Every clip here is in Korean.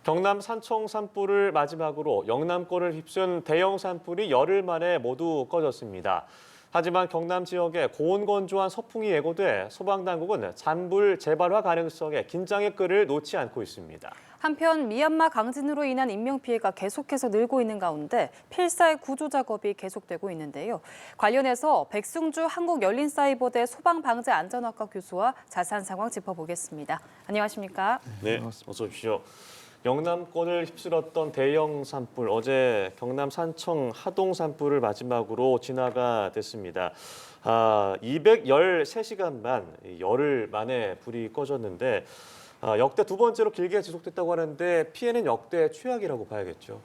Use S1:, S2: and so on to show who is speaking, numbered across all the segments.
S1: 경남 산청 산불을 마지막으로 영남권을 휩쓴 대형 산불이 열흘 만에 모두 꺼졌습니다. 하지만 경남 지역에 고온건조한 서풍이 예고돼 소방당국은 잔불 재발화 가능성에 긴장의 끈을 놓지 않고 있습니다.
S2: 한편 미얀마 강진으로 인한 인명피해가 계속해서 늘고 있는 가운데 필살 구조 작업이 계속되고 있는데요. 관련해서 백승주 한국열린사이버대 소방방재안전학과 교수와 자세한 상황 짚어보겠습니다. 안녕하십니까?
S1: 네, 어서 오십시오. 영남권을 휩쓸었던 대형 산불, 어제 경남 산청 하동 산불을 마지막으로 진화가 됐습니다. 213시간만 열흘 만에 불이 꺼졌는데 역대 두 번째로 길게 지속됐다고 하는데 피해는 역대 최악이라고 봐야겠죠.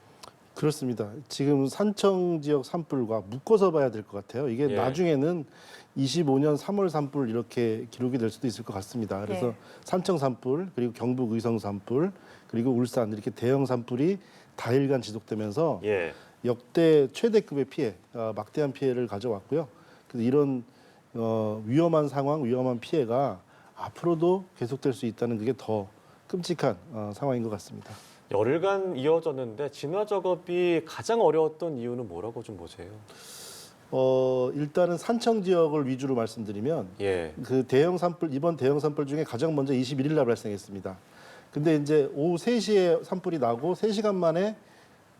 S3: 그렇습니다. 지금 산청 지역 산불과 묶어서 봐야 될 것 같아요. 이게 나중에는 25년 3월 산불 이렇게 기록이 될 수도 있을 것 같습니다. 그래서 산청 산불, 그리고 경북 의성 산불, 그리고 울산 이렇게 대형 산불이 다일간 지속되면서 역대 최대급의 피해, 막대한 피해를 가져왔고요. 그래서 이런 위험한 상황, 위험한 피해가 앞으로도 계속될 수 있다는 그게 더 끔찍한 상황인 것 같습니다.
S1: 열흘간 이어졌는데 진화 작업이 가장 어려웠던 이유는 뭐라고 좀 보세요?
S3: 일단은 산청 지역을 위주로 말씀드리면 그 대형 산불, 이번 대형 산불 중에 가장 먼저 21일 날 발생했습니다. 근데 이제 오후 3시에 산불이 나고 3시간 만에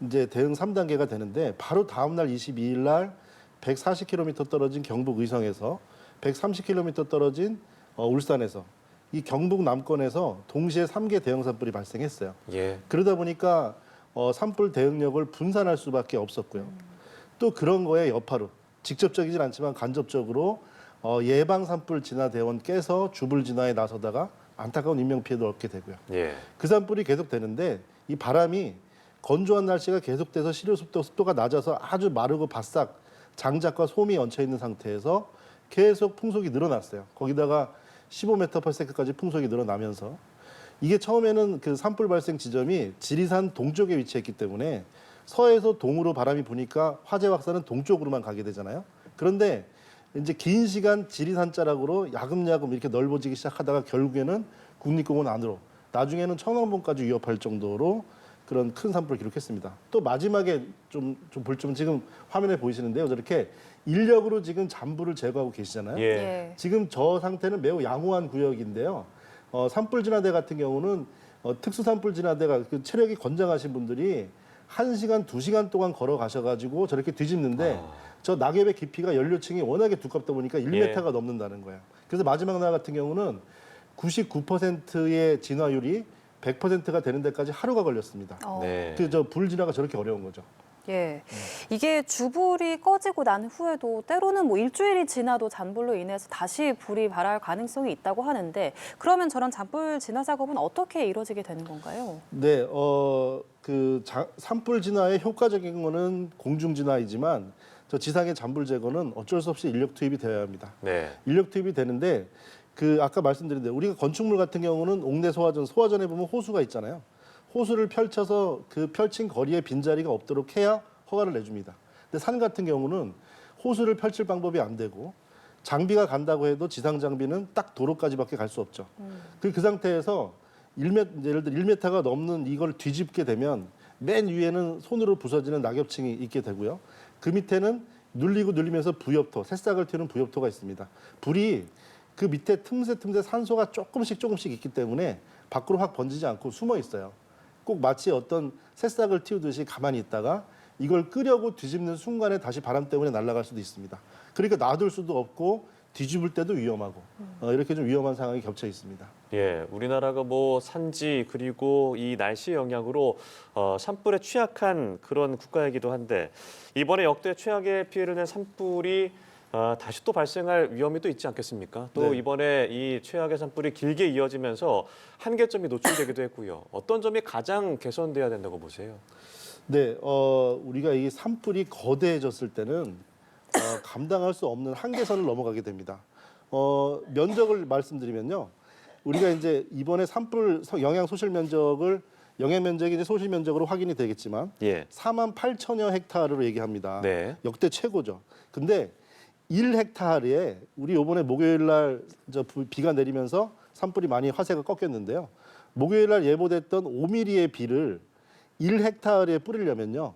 S3: 이제 대응 3단계가 되는데 바로 다음 날 22일 날 140km 떨어진 경북 의성에서 130km 떨어진 울산에서 이 경북 남권에서 동시에 3개 대형 산불이 발생했어요. 그러다 보니까 산불 대응력을 분산할 수밖에 없었고요. 또 그런 거에 여파로 직접적이진 않지만 간접적으로 예방 산불 진화 대원 깨서 주불 진화에 나서다가 안타까운 인명 피해도 얻게 되고요. 그 산불이 계속되는데 이 바람이 건조한 날씨가 계속돼서 시료 습도가 낮아서 아주 마르고 바싹 장작과 솜이 얹혀 있는 상태에서 계속 풍속이 늘어났어요. 거기다가 15m/s까지 풍속이 늘어나면서 이게 처음에는 그 산불 발생 지점이 지리산 동쪽에 위치했기 때문에 서에서 동으로 바람이 부니까 화재 확산은 동쪽으로만 가게 되잖아요. 그런데 이제 긴 시간 지리산 자락으로 야금야금 이렇게 넓어지기 시작하다가 결국에는 국립공원 안으로, 나중에는 청왕봉까지 위협할 정도로 그런 큰 산불을 기록했습니다. 또 마지막에 좀 볼 점은 지금 화면에 보이시는데요. 저렇게 인력으로 지금 잔불을 제거하고 계시잖아요. 지금 저 상태는 매우 양호한 구역인데요. 산불 진화대 같은 경우는 특수 산불 진화대가 그 체력이 건장하신 분들이 1시간, 2시간 동안 걸어가셔가지고 저렇게 뒤집는데 저 낙엽의 깊이가 연료층이 워낙에 두껍다 보니까 1m가 넘는다는 거예요. 그래서 마지막 날 같은 경우는 99%의 진화율이 100%가 되는 데까지 하루가 걸렸습니다. 그 저 불 진화가 저렇게 어려운 거죠.
S2: 이게 주불이 꺼지고 난 후에도 때로는 뭐 일주일이 지나도 잔불로 인해서 다시 불이 발할 가능성이 있다고 하는데 그러면 저런 잔불 진화 작업은 어떻게 이루어지게 되는 건가요?
S3: 네, 산불 진화의 효과적인 거는 공중 진화이지만 저 지상의 잔불 제거는 어쩔 수 없이 인력 투입이 되어야 합니다. 인력 투입이 되는데 그 아까 말씀드린 대로 우리가 건축물 같은 경우는 옥내 소화전에 보면 호수가 있잖아요. 호수를 펼쳐서 그 펼친 거리에 빈자리가 없도록 해야 허가를 내줍니다. 근데 산 같은 경우는 호수를 펼칠 방법이 안 되고 장비가 간다고 해도 지상 장비는 딱 도로까지밖에 갈 수 없죠. 그 상태에서 예를 들어 1m가 넘는 이걸 뒤집게 되면 맨 위에는 손으로 부서지는 낙엽층이 있게 되고요. 그 밑에는 눌리면서 부엽토, 새싹을 튀는 부엽토가 있습니다. 불이 그 밑에 틈새 산소가 조금씩 있기 때문에 밖으로 확 번지지 않고 숨어 있어요. 꼭 마치 어떤 새싹을 틔우듯이 가만히 있다가 이걸 끄려고 뒤집는 순간에 다시 바람 때문에 날아갈 수도 있습니다. 그러니까 놔둘 수도 없고 뒤집을 때도 위험하고 이렇게 좀 위험한 상황이 겹쳐 있습니다.
S1: 우리나라가 뭐 산지 그리고 이 날씨 영향으로 산불에 취약한 그런 국가이기도 한데 이번에 역대 최악의 피해를 낸 산불이 다시 또 발생할 위험이 또 있지 않겠습니까? 또 이번에 이 최악의 산불이 길게 이어지면서 한계점이 노출되기도 했고요. 어떤 점이 가장 개선돼야 된다고 보세요?
S3: 네, 우리가 이 산불이 거대해졌을 때는 감당할 수 없는 한계선을 넘어가게 됩니다. 면적을 말씀드리면요. 우리가 이제 이번에 산불 영향 소실 면적을 영해 면적이 이제 소실 면적으로 확인이 되겠지만 48,000여 헥타르로 얘기합니다. 역대 최고죠. 근데 1헥타르에 우리 이번에 목요일 날 비가 내리면서 산불이 많이 화세가 꺾였는데요. 목요일 날 예보됐던 5mm의 비를 1헥타르에 뿌리려면요.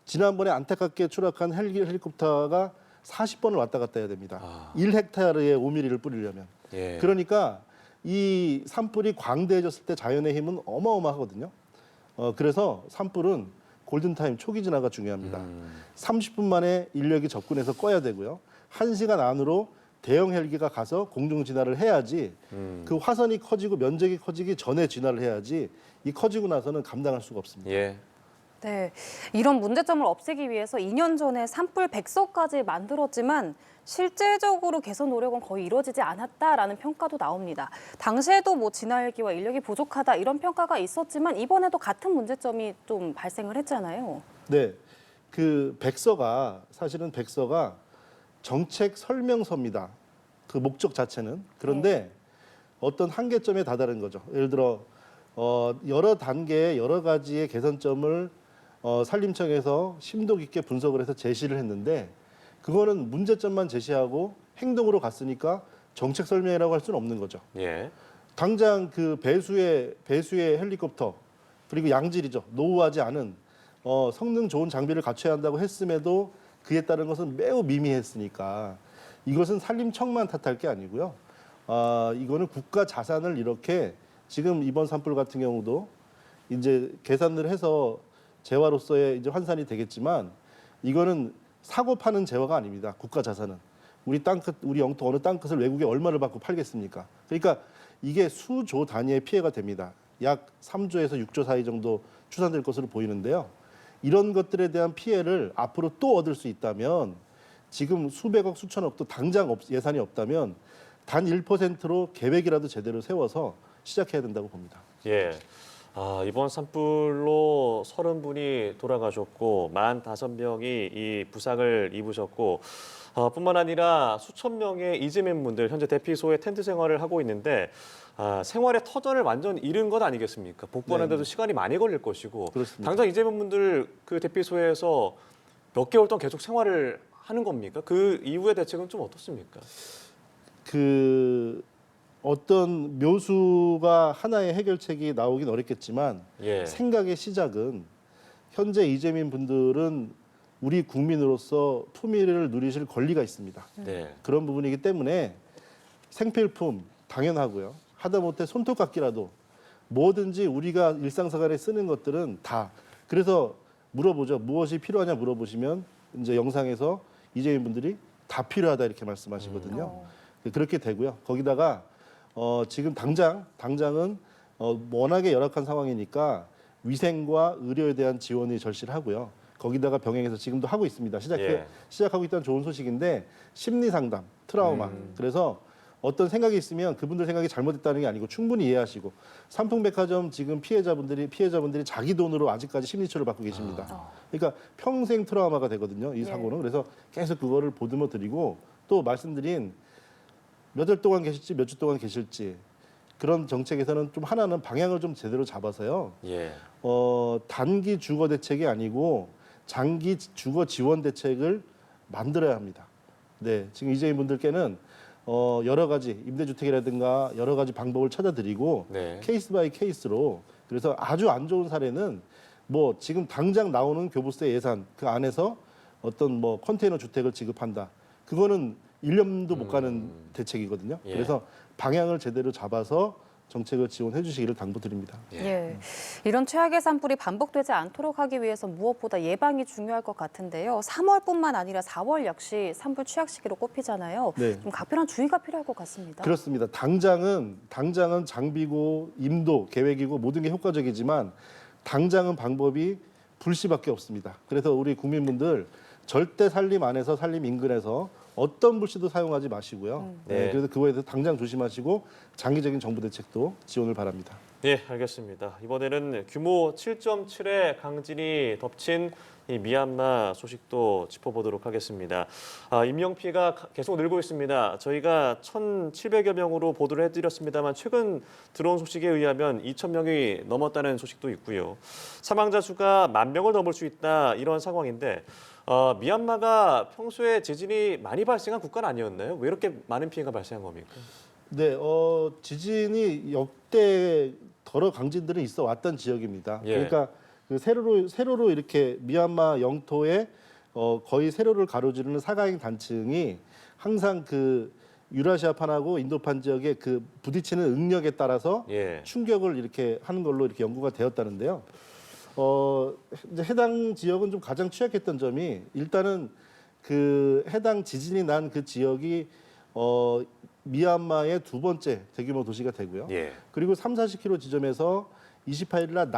S3: 지난번에 안타깝게 추락한 헬리콥터가 40번을 왔다 갔다 해야 됩니다. 1헥타르에 5mm를 뿌리려면.
S1: 예.
S3: 그러니까 이 산불이 광대해졌을 때 자연의 힘은 어마어마하거든요. 그래서 산불은 골든타임 초기 진화가 중요합니다. 30분 만에 인력이 접근해서 꺼야 되고요. 1시간 안으로 대형 헬기가 가서 공중 진화를 해야지 그 화선이 커지고 면적이 커지기 전에 진화를 해야지 이 커지고 나서는 감당할 수가 없습니다.
S1: 예.
S2: 네, 이런 문제점을 없애기 위해서 2년 전에 산불 백서까지 만들었지만 실제적으로 개선 노력은 거의 이루어지지 않았다라는 평가도 나옵니다. 당시에도 뭐 진화 헬기와 인력이 부족하다 이런 평가가 있었지만 이번에도 같은 문제점이 좀 발생을 했잖아요.
S3: 네, 그 백서가 사실은 백서가 정책 설명서입니다. 그 목적 자체는. 그런데 어떤 한계점에 다다른 거죠. 예를 들어 여러 단계의 여러 가지의 개선점을 산림청에서 심도 깊게 분석을 해서 제시를 했는데 그거는 문제점만 제시하고 행동으로 갔으니까 정책 설명이라고 할 수는 없는 거죠.
S1: 예.
S3: 당장 그 배수의 헬리콥터 그리고 양질이죠. 노후하지 않은 성능 좋은 장비를 갖춰야 한다고 했음에도 그에 따른 것은 매우 미미했으니까 이것은 산림청만 탓할 게 아니고요. 이거는 국가 자산을 이렇게 지금 이번 산불 같은 경우도 이제 계산을 해서 재화로서의 이제 환산이 되겠지만 이거는 사고 파는 재화가 아닙니다. 국가 자산은 우리 영토 어느 땅끝을 외국에 얼마를 받고 팔겠습니까? 그러니까 이게 수조 단위의 피해가 됩니다. 약 3조에서 6조 사이 정도 추산될 것으로 보이는데요. 이런 것들에 대한 피해를 앞으로 또 얻을 수 있다면 지금 수백억 수천억도 당장 예산이 없다면 단 1%로 계획이라도 제대로 세워서 시작해야 된다고 봅니다.
S1: 예. 이번 산불로 30분이 돌아가셨고 45명이 이 부상을 입으셨고 뿐만 아니라 수천 명의 이재민분들 현재 대피소에 텐트 생활을 하고 있는데 생활의 터전을 완전 잃은 것 아니겠습니까? 복구하는데도 시간이 많이 걸릴 것이고
S3: 그렇습니다.
S1: 당장 이재민분들 그 대피소에서 몇 개월 동안 계속 생활을 하는 겁니까? 그 이후의 대책은 좀 어떻습니까?
S3: 그 어떤 묘수가 하나의 해결책이 나오긴 어렵겠지만
S1: 예.
S3: 생각의 시작은 현재 이재민 분들은 우리 국민으로서 품위를 누리실 권리가 있습니다.
S1: 네.
S3: 그런 부분이기 때문에 생필품 당연하고요. 하다못해 손톱깎이라도 뭐든지 우리가 일상생활에 쓰는 것들은 다 그래서 물어보죠. 무엇이 필요하냐 물어보시면 이제 영상에서 이재민 분들이 다 필요하다 이렇게 말씀하시거든요. 그렇게 되고요. 거기다가 지금 당장은 워낙에 열악한 상황이니까 위생과 의료에 대한 지원이 절실하고요. 거기다가 병행해서 지금도 하고 있습니다. 시작하고 있다는 좋은 소식인데 심리 상담, 트라우마. 그래서 어떤 생각이 있으면 그분들 생각이 잘못됐다는 게 아니고 충분히 이해하시고 삼풍백화점 지금 피해자분들이 자기 돈으로 아직까지 심리치료를 받고 계십니다. 그러니까 평생 트라우마가 되거든요. 이 사고는. 그래서 계속 그거를 보듬어 드리고 또 말씀드린 몇 달 동안 계실지 몇 주 동안 계실지 그런 정책에서는 좀 하나는 방향을 좀 제대로 잡아서요.
S1: 예.
S3: 단기 주거 대책이 아니고 장기 주거 지원 대책을 만들어야 합니다. 네, 지금 이재민 분들께는 여러 가지 임대주택이라든가 여러 가지 방법을 찾아드리고
S1: 네.
S3: 케이스 바이 케이스로 그래서 아주 안 좋은 사례는 뭐 지금 당장 나오는 교부세 예산 그 안에서 어떤 뭐 컨테이너 주택을 지급한다. 그거는 1년도 못 가는 대책이거든요.
S1: 예.
S3: 그래서 방향을 제대로 잡아서 정책을 지원해 주시기를 당부드립니다.
S2: 예. 이런 최악의 산불이 반복되지 않도록 하기 위해서 무엇보다 예방이 중요할 것 같은데요. 3월뿐만 아니라 4월 역시 산불 취약 시기로 꼽히잖아요.
S3: 네.
S2: 좀 각별한 주의가 필요할 것 같습니다.
S3: 그렇습니다. 당장은 장비고 임도 계획이고 모든 게 효과적이지만 당장은 방법이 불씨밖에 없습니다. 그래서 우리 국민분들 절대 산림 안에서 산림 인근에서 어떤 불씨도 사용하지 마시고요.
S1: 네.
S3: 그래서 그거에 대해서 당장 조심하시고 장기적인 정부 대책도 지원을 바랍니다.
S1: 예, 알겠습니다. 이번에는 규모 7.7의 강진이 덮친 이 미얀마 소식도 짚어보도록 하겠습니다. 인명 피해가 계속 늘고 있습니다. 저희가 1,700여 명으로 보도를 해드렸습니다만 최근 들어온 소식에 의하면 2,000명이 넘었다는 소식도 있고요. 사망자 수가 10,000명을 넘을 수 있다 이런 상황인데 미얀마가 평소에 지진이 많이 발생한 국가는 아니었나요? 왜 이렇게 많은 피해가 발생한 겁니까?
S3: 네, 지진이 역대 여러 강진들은 있어 왔던 지역입니다.
S1: 예.
S3: 그러니까 그 세로로 이렇게 미얀마 영토에 거의 세로를 가로지르는 사가행 단층이 항상 그 유라시아판하고 인도판 지역의 그 부딪히는 응력에 따라서
S1: 예.
S3: 충격을 이렇게 하는 걸로 이렇게 연구가 되었다는데요. 이제 해당 지역은 좀 가장 취약했던 점이 일단은 그 해당 지진이 난 그 지역이 미얀마의 두 번째 대규모 도시가 되고요.
S1: 예.
S3: 그리고 30-40km 지점에서 28일 날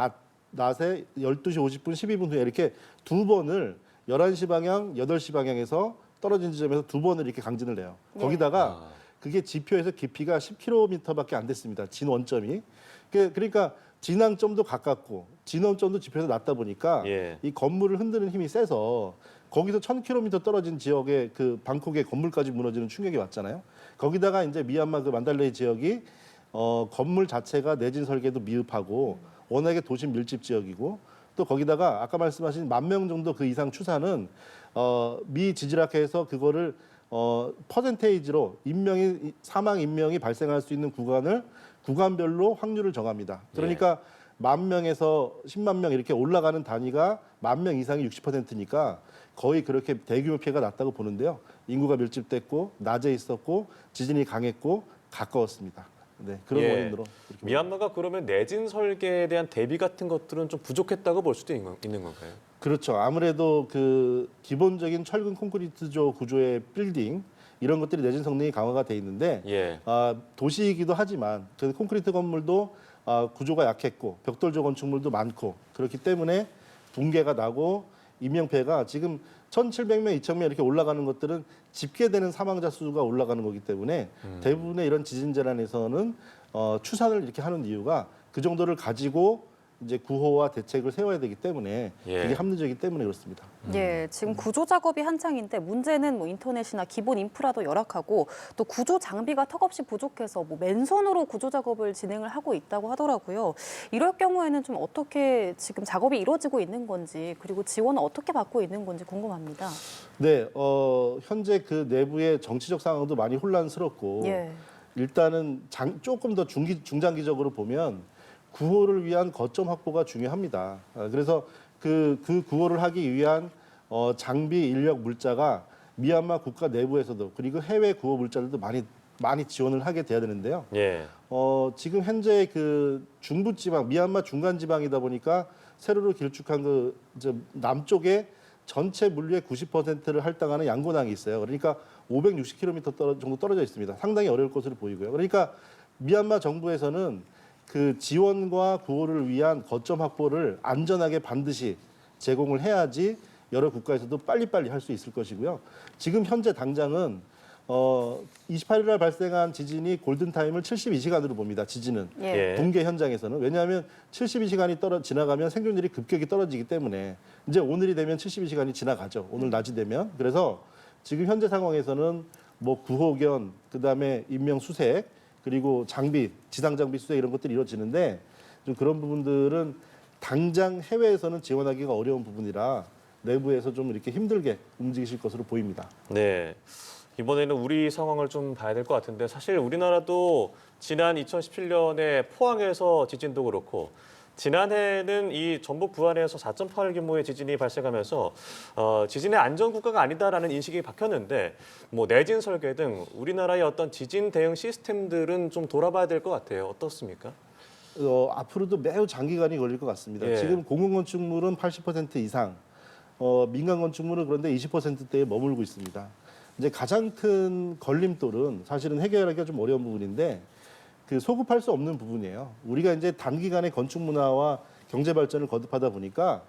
S3: 낮에 12시 50분, 12분 후에 이렇게 두 번을 11시 방향, 8시 방향에서 떨어진 지점에서 두 번을 이렇게 강진을 해요.
S2: 예.
S3: 거기다가 그게 지표에서 깊이가 10km밖에 안 됐습니다. 진 원점이. 그러니까 진앙점도 가깝고 진원점도 지표에서 낮다 보니까
S1: 예.
S3: 이 건물을 흔드는 힘이 세서 거기서 1000km 떨어진 지역의 그 방콕의 건물까지 무너지는 충격이 왔잖아요. 거기다가 이제 미얀마 그 만달레이 지역이 건물 자체가 내진 설계도 미흡하고 워낙에 도심 밀집 지역이고 또 거기다가 아까 말씀하신 10,000명 정도 그 이상 추산은 미 지질학회에서 그거를 퍼센테이지로 사망 인명이 발생할 수 있는 구간을 구간별로 확률을 정합니다. 그러니까 10,000명에서 10만 명 이렇게 올라가는 단위가 10,000명 이상이 60%니까 거의 그렇게 대규모 피해가 났다고 보는데요. 인구가 밀집됐고 낮에 있었고 지진이 강했고 가까웠습니다. 네, 그런
S1: 예.
S3: 원인으로. 이렇게
S1: 미얀마가 그러면 내진 설계에 대한 대비 같은 것들은 좀 부족했다고 볼 수도 있는 건가요?
S3: 그렇죠. 아무래도 그 기본적인 철근 콘크리트조 구조의 빌딩 이런 것들이 내진 성능이 강화가 돼 있는데
S1: 예.
S3: 도시이기도 하지만 그 콘크리트 건물도 구조가 약했고 벽돌조 건축물도 많고 그렇기 때문에 붕괴가 나고 인명피해가 지금 1,700명, 2,000명 이렇게 올라가는 것들은 집계되는 사망자 수가 올라가는 거기 때문에 대부분의 이런 지진 재난에서는 추산을 이렇게 하는 이유가 그 정도를 가지고 이제 구호와 대책을 세워야 되기 때문에
S1: 예.
S3: 그게 합리적이기 때문에 그렇습니다.
S2: 예, 지금 구조 작업이 한창인데 문제는 뭐 인터넷이나 기본 인프라도 열악하고 또 구조 장비가 턱없이 부족해서 뭐 맨손으로 구조 작업을 진행을 하고 있다고 하더라고요. 이럴 경우에는 좀 어떻게 지금 작업이 이루어지고 있는 건지 그리고 지원은 어떻게 받고 있는 건지 궁금합니다.
S3: 네, 현재 그 내부의 정치적 상황도 많이 혼란스럽고
S2: 예.
S3: 일단은 조금 더 중장기적으로 보면 구호를 위한 거점 확보가 중요합니다. 그래서 그 구호를 하기 위한 장비, 인력, 물자가 미얀마 국가 내부에서도 그리고 해외 구호 물자들도 많이 지원을 하게 돼야 되는데요.
S1: 예.
S3: 지금 현재 그 중부 지방, 미얀마 중간 지방이다 보니까 세로로 길쭉한 그 남쪽에 전체 물류의 90%를 할당하는 양고당이 있어요. 그러니까 560km 정도 떨어져 있습니다. 상당히 어려울 것으로 보이고요. 그러니까 미얀마 정부에서는 그 지원과 구호를 위한 거점 확보를 안전하게 반드시 제공을 해야지 여러 국가에서도 빨리빨리 할 수 있을 것이고요. 지금 현재 당장은 28일 날 발생한 지진이 골든타임을 72시간으로 봅니다. 지진은.
S2: 예.
S3: 붕괴 현장에서는. 왜냐하면 72시간이 지나가면 생존율이 급격히 떨어지기 때문에 이제 오늘이 되면 72시간이 지나가죠. 오늘 낮이 되면. 그래서 지금 현재 상황에서는 뭐 구호견, 그다음에 인명 수색, 그리고 장비, 지상 장비 수색 이런 것들이 이루어지는데 좀 그런 부분들은 당장 해외에서는 지원하기가 어려운 부분이라 내부에서 좀 이렇게 힘들게 움직이실 것으로 보입니다.
S1: 네. 이번에는 우리 상황을 좀 봐야 될 것 같은데 사실 우리나라도 지난 2017년에 포항에서 지진도 그렇고 지난해에는 이 전북 부안에서 4.8 규모의 지진이 발생하면서 지진의 안전 국가가 아니다라는 인식이 박혔는데 뭐 내진 설계 등 우리나라의 어떤 지진 대응 시스템들은 좀 돌아봐야 될 것 같아요. 어떻습니까?
S3: 앞으로도 매우 장기간이 걸릴 것 같습니다.
S1: 예.
S3: 지금 공공건축물은 80% 이상, 민간 건축물은 그런데 20%대에 머물고 있습니다. 이제 가장 큰 걸림돌은 사실은 해결하기가 좀 어려운 부분인데 그 소급할 수 없는 부분이에요. 우리가 이제 단기간에 건축 문화와 경제 발전을 거듭하다 보니까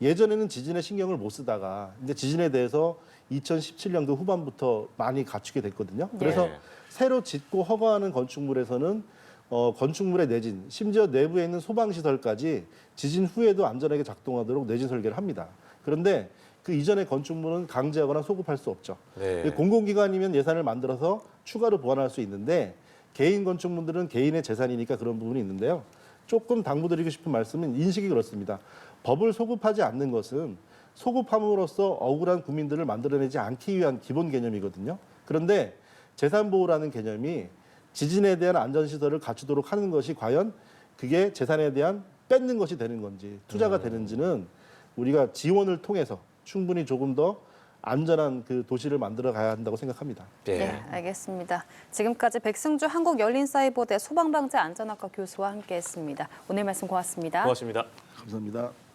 S3: 예전에는 지진에 신경을 못 쓰다가 이제 지진에 대해서 2017년도 후반부터 많이 갖추게 됐거든요. 그래서
S1: 네.
S3: 새로 짓고 허가하는 건축물에서는 건축물의 내진, 심지어 내부에 있는 소방시설까지 지진 후에도 안전하게 작동하도록 내진 설계를 합니다. 그런데 그 이전의 건축물은 강제하거나 소급할 수 없죠.
S1: 네.
S3: 공공기관이면 예산을 만들어서 추가로 보완할 수 있는데 개인 건축물들은 개인의 재산이니까 그런 부분이 있는데요. 조금 당부드리고 싶은 말씀은 인식이 그렇습니다. 법을 소급하지 않는 것은 소급함으로써 억울한 국민들을 만들어내지 않기 위한 기본 개념이거든요. 그런데 재산보호라는 개념이 지진에 대한 안전시설을 갖추도록 하는 것이 과연 그게 재산에 대한 뺏는 것이 되는 건지 투자가 되는지는 우리가 지원을 통해서 충분히 조금 더 안전한 그 도시를 만들어 가야 한다고 생각합니다.
S2: 네, 알겠습니다. 지금까지 백승주 한국열린사이버대 소방방재안전학과 교수와 함께했습니다. 오늘 말씀 고맙습니다.
S1: 고맙습니다.
S3: 감사합니다.